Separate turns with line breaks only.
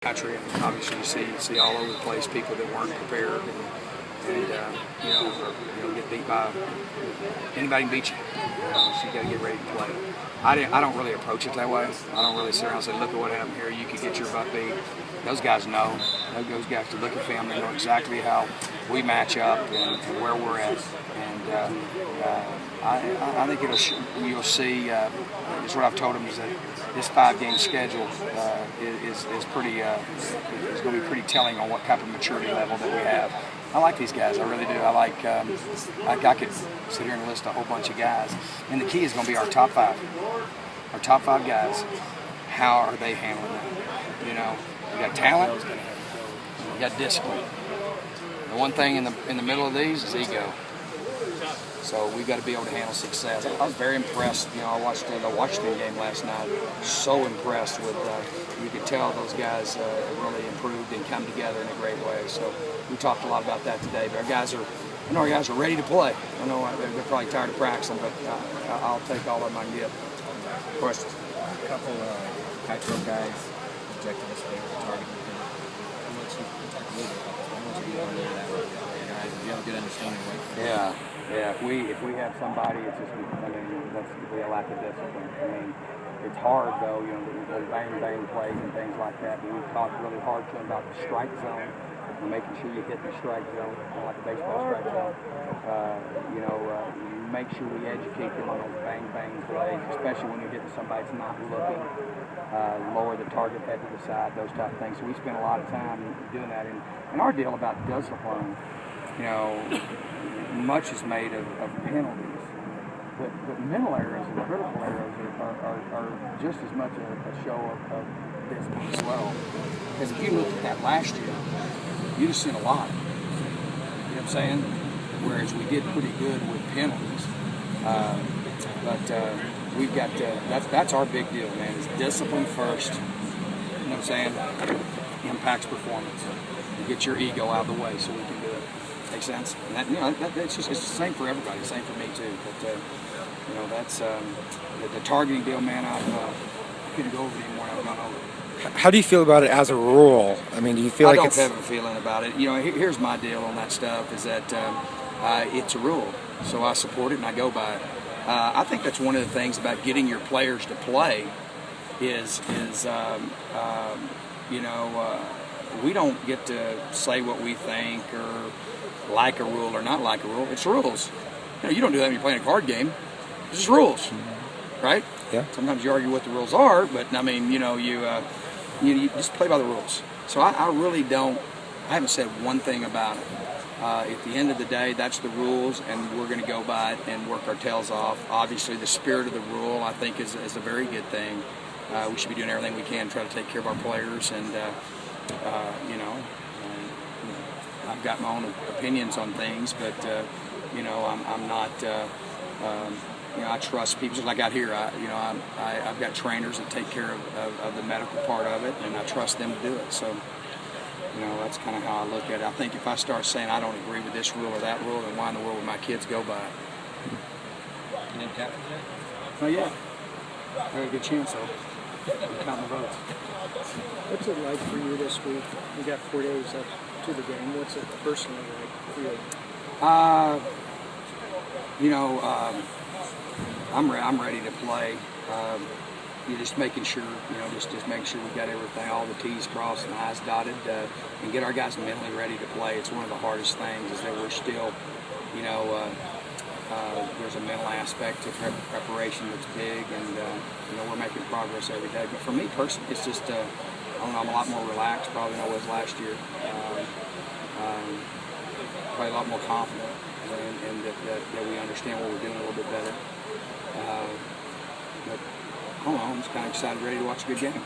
country, and obviously you see all over the place people that weren't prepared and get beat by anybody can beat you. So you got to get ready to play. I don't really approach it that way. I don't really sit around and say, look at what happened here. You could get your butt beat. Those guys know. Those guys can look at film. They know exactly how we match up and where we're at. And I think you'll see. Is what I've told them is that this 5-game schedule is pretty is going to be pretty telling on what type of maturity level that we have. I like these guys. I really do. I could sit here and list a whole bunch of guys, and the key is going to be our top 5. Our top 5 guys. How are they handling that? You know, you got talent, you got discipline. The one thing in the middle of these is ego. So we've got to be able to handle success. I was very impressed. You know, I watched the Washington game last night. So impressed with. You could tell those guys really improved and come together in a great way. So we talked a lot about that today. But I know our guys are ready to play. I know they're probably tired of practicing, but I'll take all of them I can get. Questions?
A couple tightrope guys objected us there to target. How much you talk a little bit about this? How much do you want to that with guys? Do you have a good understanding of it?
Yeah. If we have somebody, it's just, I mean, that's be a lack of discipline. I mean, it's hard though, you know, the bang plays and things like that. But we've talked really hard to them about the strike zone and making sure you hit the strike zone, like a baseball strike zone. Make sure we educate them on those bang plays, especially when you're getting somebody that's not looking. Lower the target head to the side, those type of things. So we spend a lot of time doing that. And our deal about discipline, you know, much is made of penalties, but mental errors and critical errors are just as much a show of discipline as well. Because if you look at that last year, you'd have seen a lot. You know what I'm saying? Whereas we did pretty good with penalties. But we've got that's our big deal, man. Is discipline first. You know what I'm saying? Impacts performance. You get your ego out of the way so we can do it. Makes sense? And that, it's the same for everybody. Same for me too. But that's the targeting deal, man. I couldn't go over it anymore. I've gone over.
How do you feel about it as a rule? I mean, do you feel like
I don't have a feeling about it. You know, here's my deal on that stuff: is that it's a rule, so I support it and I go by it. I think that's one of the things about getting your players to play is we don't get to say what we think or like a rule or not like a rule. It's rules. You don't do that when you're playing a card game. It's just rules, right?
Yeah.
Sometimes you argue what the rules are, but I mean, you just play by the rules. So I really don't. I haven't said one thing about it. At the end of the day, that's the rules, and we're going to go by it and work our tails off. Obviously, the spirit of the rule, I think, is a very good thing. We should be doing everything we can to try to take care of our players, and I've got my own opinions on things, but I'm not. I trust people. Just like out here, I've got trainers that take care of the medical part of it, and I trust them to do it. So. That's kind of how I look at it. I think if I start saying I don't agree with this rule or that rule, then why in the world would my kids go by it?
You named captain today?
Oh, yeah. I got a good chance, though. I'm counting the votes.
What's it like for you this week? You got 4 days up to the game. What's it personally like for you?
I'm ready to play. You're just making sure, just making sure we got everything, all the T's crossed and the I's dotted, and get our guys mentally ready to play. It's one of the hardest things is that we're still, there's a mental aspect to preparation that's big, and we're making progress every day. But for me personally, it's just, I'm a lot more relaxed probably than I was last year. Probably a lot more confident, and that we understand what we're doing a little bit better. But I don't know, I'm just kind of excited, ready to watch a good game.